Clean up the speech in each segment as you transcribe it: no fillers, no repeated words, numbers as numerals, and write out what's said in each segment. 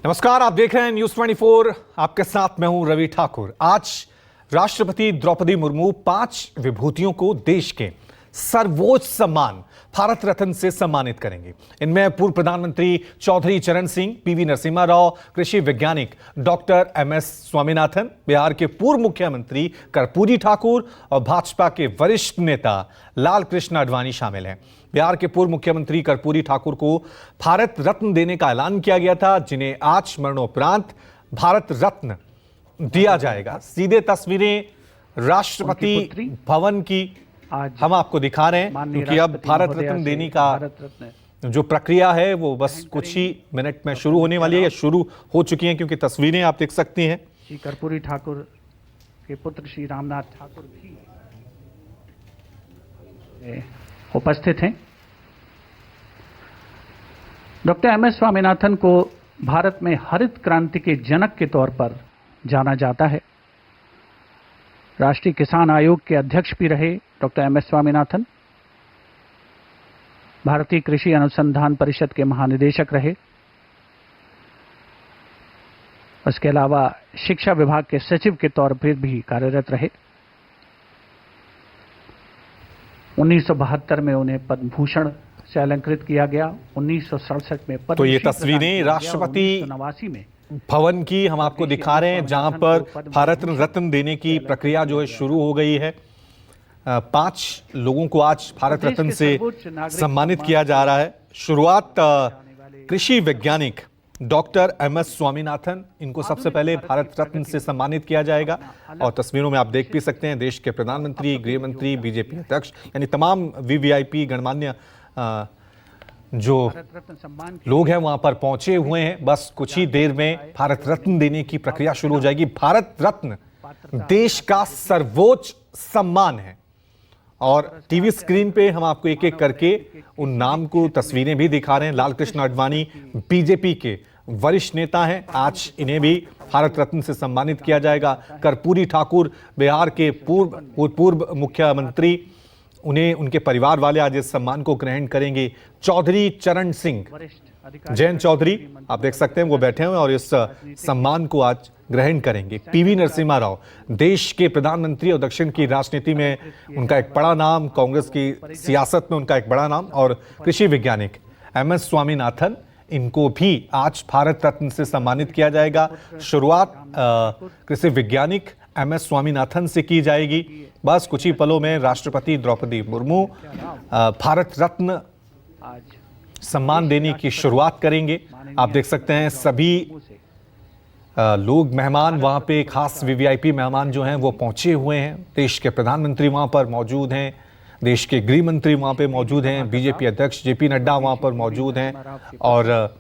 नमस्कार, आप देख रहे हैं न्यूज 24। आपके साथ मैं हूं रवि ठाकुर। आज राष्ट्रपति द्रौपदी मुर्मू 5 विभूतियों को देश के सर्वोच्च सम्मान भारत रत्न से सम्मानित करेंगे। इनमें पूर्व प्रधानमंत्री चौधरी चरण सिंह, पीवी नरसिम्हा राव, कृषि वैज्ञानिक डॉक्टर एमएस स्वामीनाथन, बिहार के पूर्व मुख्यमंत्री कर्पूरी ठाकुर और भाजपा के वरिष्ठ नेता लाल कृष्ण आडवाणी शामिल हैं। बिहार के पूर्व मुख्यमंत्री कर्पूरी ठाकुर को भारत रत्न देने का ऐलान किया गया था, जिन्हें आज मरणोपरांत भारत रत्न दिया जाएगा। सीधे तस्वीरें राष्ट्रपति भवन की हम आपको दिखा रहे हैं, क्योंकि अब भारत रत्न देने का जो प्रक्रिया है वो बस कुछ ही मिनट में शुरू होने वाली है या शुरू हो चुकी है, क्योंकि तस्वीरें आप देख सकती हैं। श्री कर्पूरी ठाकुर के पुत्र श्री रामनाथ ठाकुर भी उपस्थित हैं। डॉक्टर एमएस स्वामीनाथन को भारत में हरित क्रांति के जनक के तौर पर जाना जाता है। राष्ट्रीय किसान आयोग के अध्यक्ष भी रहे डॉक्टर एमएस स्वामीनाथन। भारतीय कृषि अनुसंधान परिषद के महानिदेशक रहे। उसके अलावा शिक्षा विभाग के सचिव के तौर पर भी कार्यरत रहे। 1972 में उन्हें पद्म भूषण से अलंकृत किया गया। 1967 में तो ये तस्वीरें राष्ट्रपति में भवन की हम आपको दिखा रहे हैं, जहां पर भारत रत्न देने की प्रक्रिया जो है शुरू हो गई है। 5 लोगों को आज भारत रत्न से सम्मानित किया जा रहा है। शुरुआत कृषि वैज्ञानिक डॉक्टर एमएस स्वामीनाथन, इनको सबसे पहले भारत रत्न से सम्मानित किया जाएगा। और तस्वीरों में आप देख भी सकते हैं देश के प्रधानमंत्री, गृह मंत्री, बीजेपी अध्यक्ष, यानी तमाम वीवीआईपी गणमान्य जो लोग हैं वहां पर पहुंचे हुए हैं। बस कुछ ही देर में भारत रत्न देने की प्रक्रिया शुरू हो जाएगी। भारत रत्न देश का सर्वोच्च सम्मान है और टीवी स्क्रीन पे हम आपको एक एक करके उन नाम को तस्वीरें भी दिखा रहे हैं। लाल कृष्ण आडवाणी बीजेपी के वरिष्ठ नेता हैं, आज इन्हें भी भारत रत्न से सम्मानित किया जाएगा। कर्पूरी ठाकुर बिहार के पूर्व मुख्यमंत्री, उन्हें उनके परिवार वाले आज इस सम्मान को ग्रहण करेंगे। चौधरी चरण सिंह, जयंत चौधरी आप देख सकते हैं वो बैठे हुए और इस सम्मान को आज ग्रहण करेंगे। पीवी नरसिम्हा राव, देश के प्रधानमंत्री और दक्षिण की राजनीति में उनका एक बड़ा नाम, कांग्रेस की सियासत में उनका एक बड़ा नाम। और कृषि वैज्ञानिक एमएस स्वामीनाथन, इनको भी आज भारत रत्न से सम्मानित किया जाएगा। शुरुआत कृषि वैज्ञानिक एमएस स्वामीनाथन से की जाएगी। बस कुछ ही पलों में राष्ट्रपति द्रौपदी मुर्मू भारत रत्न सम्मान देने की शुरुआत करेंगे। आप देख सकते हैं सभी लोग, मेहमान वहां पे, खास वीवीआईपी मेहमान जो हैं वो पहुंचे हुए हैं। देश के प्रधानमंत्री वहां पर मौजूद हैं, देश के गृह मंत्री वहां पे मौजूद हैं, बीजेपी अध्यक्ष जेपी नड्डा वहां पर मौजूद हैं। और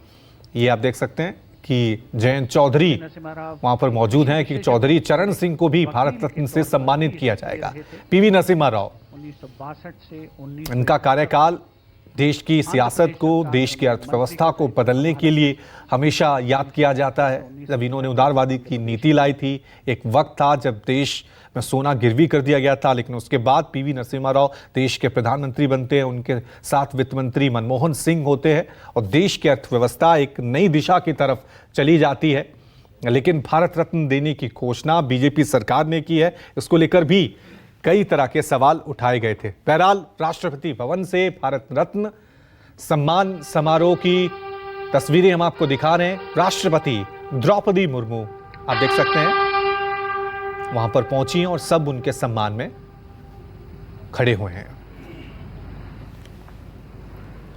ये आप देख सकते हैं कि जयंत चौधरी वहां पर मौजूद हैं कि चौधरी चरण सिंह को भी भारत रत्न से सम्मानित किया जाएगा। पीवी नरसिम्हा राव, 1962 से 19 इनका कार्यकाल देश की सियासत को, देश की अर्थव्यवस्था को बदलने के लिए हमेशा याद किया जाता है। जब इन्होंने उदारवादी की नीति लाई थी, एक वक्त था जब देश में सोना गिरवी कर दिया गया था, लेकिन उसके बाद पीवी नरसिम्हा राव देश के प्रधानमंत्री बनते हैं। उनके साथ वित्त मंत्री मनमोहन सिंह होते हैं और देश की अर्थव्यवस्था एक नई दिशा की तरफ चली जाती है। लेकिन भारत रत्न देने की घोषणा बीजेपी सरकार ने की है, इसको लेकर भी कई तरह के सवाल उठाए गए थे। बहरहाल राष्ट्रपति भवन से भारत रत्न सम्मान समारोह की तस्वीरें हम आपको दिखा रहे हैं। राष्ट्रपति द्रौपदी मुर्मू आप देख सकते हैं वहां पर पहुंची हैं और सब उनके सम्मान में खड़े हुए हैं।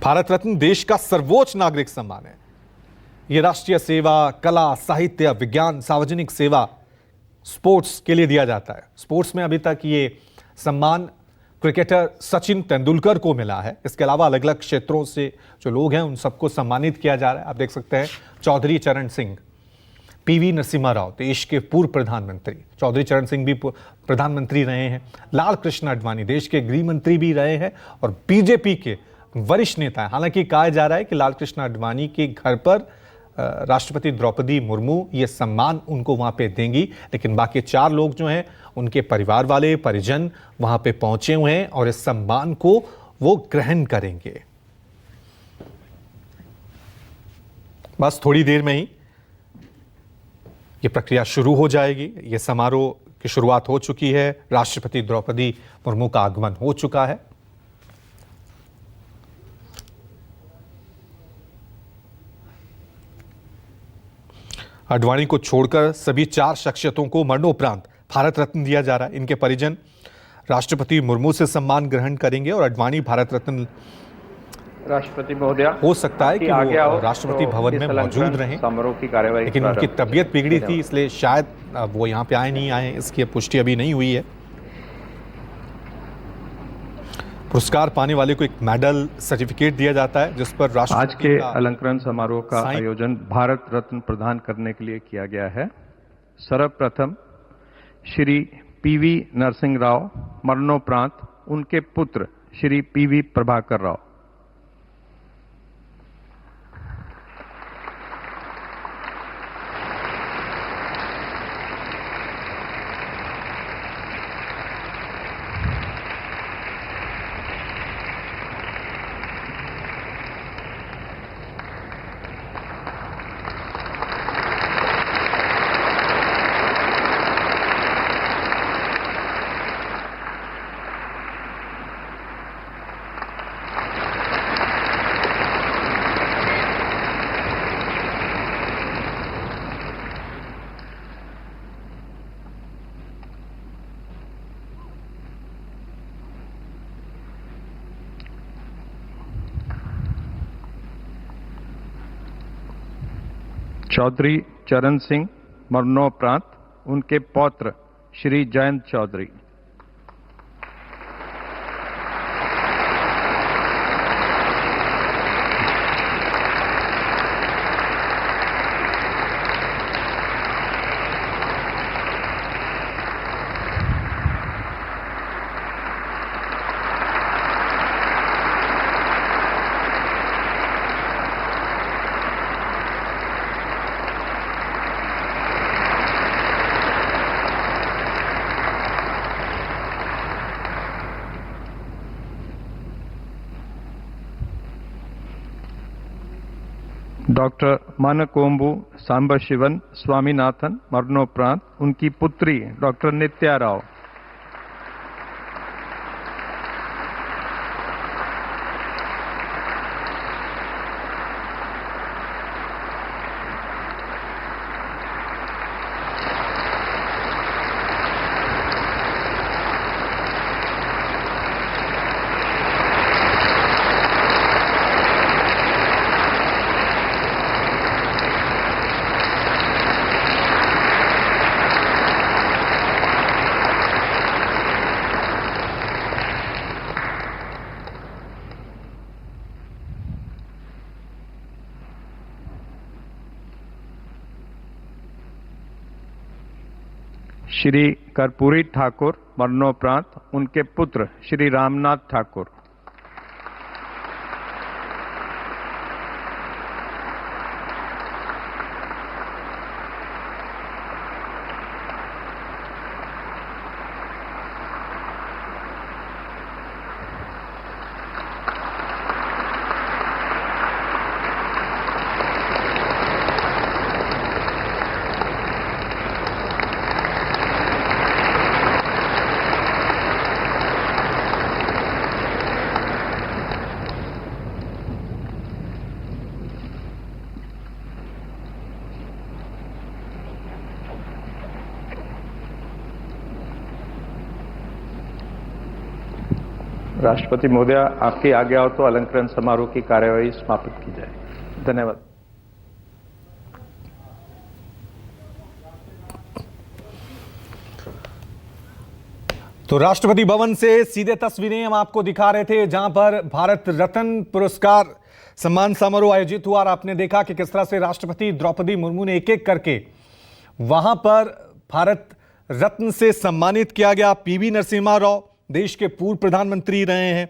भारत रत्न देश का सर्वोच्च नागरिक सम्मान है। यह राष्ट्रीय सेवा, कला, साहित्य, विज्ञान, सार्वजनिक सेवा, स्पोर्ट्स के लिए दिया जाता है। स्पोर्ट्स में अभी तक ये सम्मान क्रिकेटर सचिन तेंदुलकर को मिला है। इसके अलावा अलग अलग क्षेत्रों से जो लोग हैं उन सबको सम्मानित किया जा रहा है। आप देख सकते हैं चौधरी चरण सिंह, पीवी नरसिम्हा राव, देश के पूर्व प्रधानमंत्री, चौधरी चरण सिंह भी प्रधानमंत्री रहे हैं। लाल कृष्ण आडवाणी देश के गृह मंत्री भी रहे हैं और बीजेपी के वरिष्ठ नेता हैं। हालांकि कहा जा रहा है कि लाल कृष्ण आडवाणी के घर पर राष्ट्रपति द्रौपदी मुर्मू ये सम्मान उनको वहां पे देंगी, लेकिन बाकी 4 लोग जो हैं उनके परिवार वाले, परिजन वहां पे पहुंचे हुए हैं और इस सम्मान को वो ग्रहण करेंगे। बस थोड़ी देर में ही ये प्रक्रिया शुरू हो जाएगी। ये समारोह की शुरुआत हो चुकी है। राष्ट्रपति द्रौपदी मुर्मू का आगमन हो चुका है। आडवाणी को छोड़कर सभी 4 शख्सियतों को मरणोपरांत भारत रत्न दिया जा रहा है। इनके परिजन राष्ट्रपति मुर्मू से सम्मान ग्रहण करेंगे और आडवाणी भारत रत्न राष्ट्रपति महोदय, हो सकता है कि वो राष्ट्रपति भवन में मौजूद रहें, समारोह की कार्यवाही, लेकिन उनकी तबीयत बिगड़ी थी, इसलिए शायद वो यहाँ पे नहीं आए, इसकी पुष्टि अभी नहीं हुई है। पुरस्कार पाने वाले को एक मेडल सर्टिफिकेट दिया जाता है जिस पर राष्ट्रपति आज के अलंकरण समारोह का आयोजन भारत रत्न प्रदान करने के लिए किया गया है। सर्वप्रथम श्री पीवी नरसिंह राव, मरणोपरांत उनके पुत्र श्री पीवी प्रभाकर राव। चौधरी चरण सिंह, मरणोपरांत उनके पौत्र श्री जयंत चौधरी। डॉक्टर मानकोंबू सांबशिवन स्वामीनाथन, मरणोपरांत उनकी पुत्री डॉक्टर नित्या राव। श्री कर्पूरी ठाकुर, मरणोपरांत उनके पुत्र श्री रामनाथ ठाकुर। राष्ट्रपति महोदय, आपकी आज्ञा हो तो अलंकरण समारोह की कार्यवाही समाप्त की जाए। धन्यवाद। तो राष्ट्रपति भवन से सीधे तस्वीरें हम आपको दिखा रहे थे जहां पर भारत रत्न पुरस्कार सम्मान समारोह आयोजित हुआ और आपने देखा कि किस तरह से राष्ट्रपति द्रौपदी मुर्मू ने एक एक करके वहां पर भारत रत्न से सम्मानित किया गया। पीवी नरसिम्हा राव देश के पूर्व प्रधानमंत्री रहे हैं,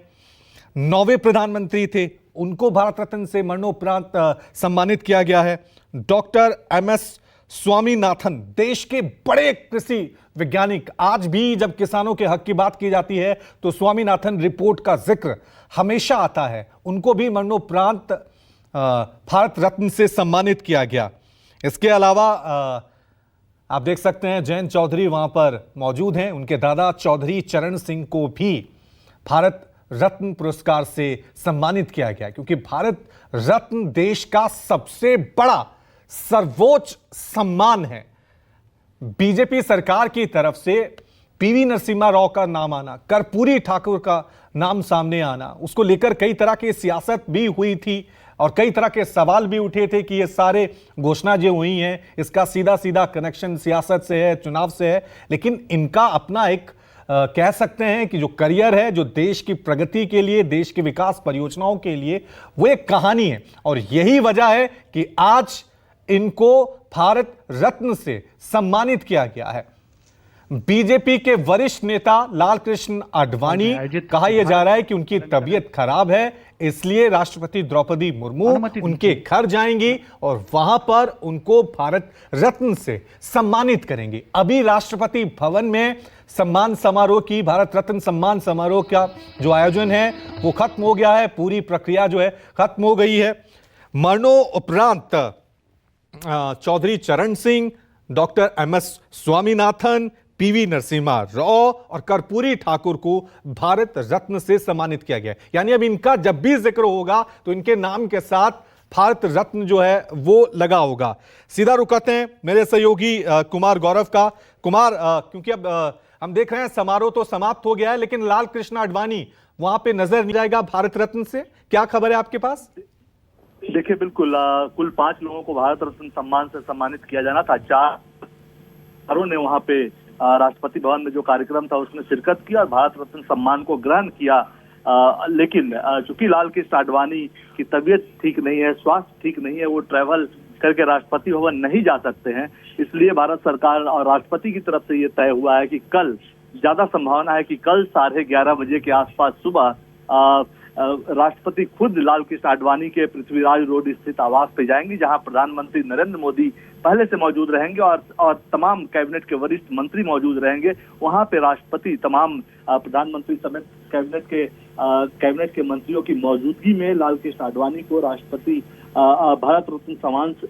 9वें प्रधानमंत्री थे, उनको भारत रत्न से मरणोपरांत सम्मानित किया गया है। डॉक्टर एमएस स्वामीनाथन, देश के बड़े कृषि वैज्ञानिक, आज भी जब किसानों के हक की बात की जाती है तो स्वामीनाथन रिपोर्ट का जिक्र हमेशा आता है। उनको भी मरणोपरांत भारत रत्न से सम्मानित किया गया। इसके अलावा आप देख सकते हैं जयंत चौधरी वहां पर मौजूद हैं। उनके दादा चौधरी चरण सिंह को भी भारत रत्न पुरस्कार से सम्मानित किया गया, क्योंकि भारत रत्न देश का सबसे बड़ा सर्वोच्च सम्मान है। बीजेपी सरकार की तरफ से पीवी नरसिम्हा राव का नाम आना, कर्पूरी ठाकुर का नाम सामने आना, उसको लेकर कई तरह की सियासत भी हुई थी और कई तरह के सवाल भी उठे थे कि ये सारे घोषणा जो हुई हैं इसका सीधा सीधा कनेक्शन सियासत से है, चुनाव से है। लेकिन इनका अपना एक कह सकते हैं कि जो करियर है, जो देश की प्रगति के लिए, देश की विकास परियोजनाओं के लिए, वो एक कहानी है। और यही वजह है कि आज इनको भारत रत्न से सम्मानित किया गया है। बीजेपी के वरिष्ठ नेता लाल कृष्ण आडवाणी, कहा यह जा रहा है कि उनकी तबीयत खराब है, इसलिए राष्ट्रपति द्रौपदी मुर्मू उनके घर जाएंगी और वहां पर उनको भारत रत्न से सम्मानित करेंगी। अभी राष्ट्रपति भवन में सम्मान समारोह की, भारत रत्न सम्मान समारोह का जो आयोजन है वो खत्म हो गया है। पूरी प्रक्रिया जो है खत्म हो गई है। मरणोपरांत चौधरी चरण Singh, doctor MS Swaminathan, PV Narasimha Rao और कर्पूरी ठाकुर को भारत रत्न से सम्मानित किया गया। यानी अब इनका जब भी जिक्र होगा तो इनके नाम के साथ भारत रत्न जो है वो लगा होगा। सीधा रुकते हैं मेरे सहयोगी कुमार गौरव का। कुमार, क्योंकि अब हम देख रहे हैं समारोह तो समाप्त हो गया है, लेकिन लाल कृष्ण आडवाणी वहां पे नजर नहीं जाएगा भारत रत्न से, क्या खबर है आपके पास? देखिए, बिल्कुल कुल 5 लोगों को भारत रत्न सम्मान से सम्मानित किया जाना था। 4 ने वहां पे राष्ट्रपति भवन में जो कार्यक्रम था उसमें शिरकत की और भारत रत्न सम्मान को ग्रहण किया। लेकिन चूंकि लाल कृष्ण आडवाणी की तबीयत ठीक नहीं है, स्वास्थ्य ठीक नहीं है, वो ट्रैवल करके राष्ट्रपति भवन नहीं जा सकते हैं, इसलिए भारत सरकार और राष्ट्रपति की तरफ से ये तय हुआ है कि कल, ज्यादा संभावना है कि कल 11:30 बजे के आसपास सुबह राष्ट्रपति खुद लाल कृष्ण आडवाणी के पृथ्वीराज रोड स्थित आवास पे जाएंगे, जहां प्रधानमंत्री नरेंद्र मोदी पहले से मौजूद रहेंगे और तमाम कैबिनेट के वरिष्ठ मंत्री मौजूद रहेंगे। वहां पे राष्ट्रपति तमाम प्रधानमंत्री समेत कैबिनेट के मंत्रियों की मौजूदगी में लाल कृष्ण आडवाणी को राष्ट्रपति भारत रत्न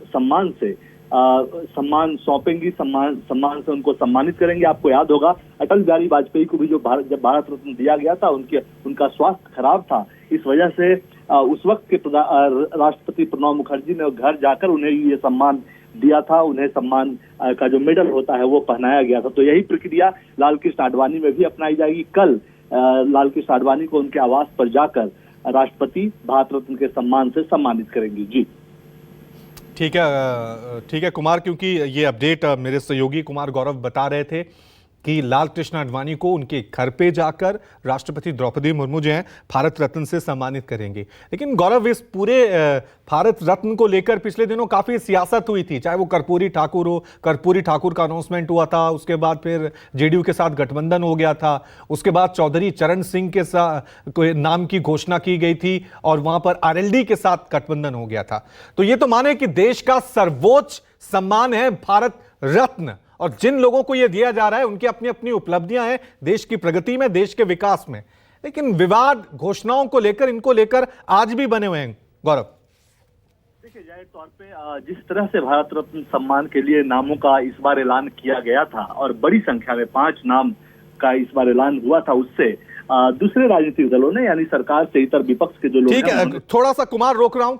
सम्मान से सम्मान सौंपेंगी, सम्मान से उनको सम्मानित करेंगे। आपको याद होगा अटल बिहारी वाजपेयी को भी जब भारत रत्न दिया गया था, उनका स्वास्थ्य खराब था, इस वजह से उस वक्त के राष्ट्रपति प्रणब मुखर्जी ने घर जाकर उन्हें ये सम्मान दिया था, उन्हें सम्मान का जो मेडल होता है वो पहनाया गया था। तो यही प्रक्रिया लाल कृष्ण आडवाणी में भी अपनाई जाएगी। कल लाल कृष्ण आडवाणी को उनके आवास पर जाकर राष्ट्रपति भारत रत्न के सम्मान से सम्मानित करेंगे। जी ठीक है कुमार, क्योंकि ये अपडेट मेरे सहयोगी कुमार गौरव बता रहे थे कि लाल कृष्ण आडवाणी को उनके घर पे जाकर राष्ट्रपति द्रौपदी मुर्मू जो हैं भारत रत्न से सम्मानित करेंगे। लेकिन गौरव, इस पूरे भारत रत्न को लेकर पिछले दिनों काफी सियासत हुई थी, चाहे वो कर्पूरी ठाकुर हो, कर्पूरी ठाकुर का अनाउंसमेंट हुआ था, उसके बाद फिर जेडीयू के साथ गठबंधन हो गया था, उसके बाद चौधरी चरण सिंह के साथ नाम की घोषणा की गई थी और वहां पर RLD के साथ गठबंधन हो गया था। तो ये तो माने कि देश का सर्वोच्च सम्मान है भारत रत्न, और जिन लोगों को यह दिया जा रहा है उनकी अपनी अपनी उपलब्धियां हैं देश की प्रगति में, देश के विकास में। लेकिन विवाद घोषणाओं को लेकर, इनको लेकर आज भी बने हुए हैं। गौरव, देखिए, जाहिर तौर पे जिस तरह से भारत रत्न सम्मान के लिए नामों का इस बार ऐलान किया गया था और बड़ी संख्या में 5 नाम का इस बार ऐलान हुआ था, उससे दूसरे राजनीतिक दलों ने, यानी सरकार से इतर विपक्ष के जो लोग, ठीक है, थोड़ा सा कुमार रोक रहा हूं।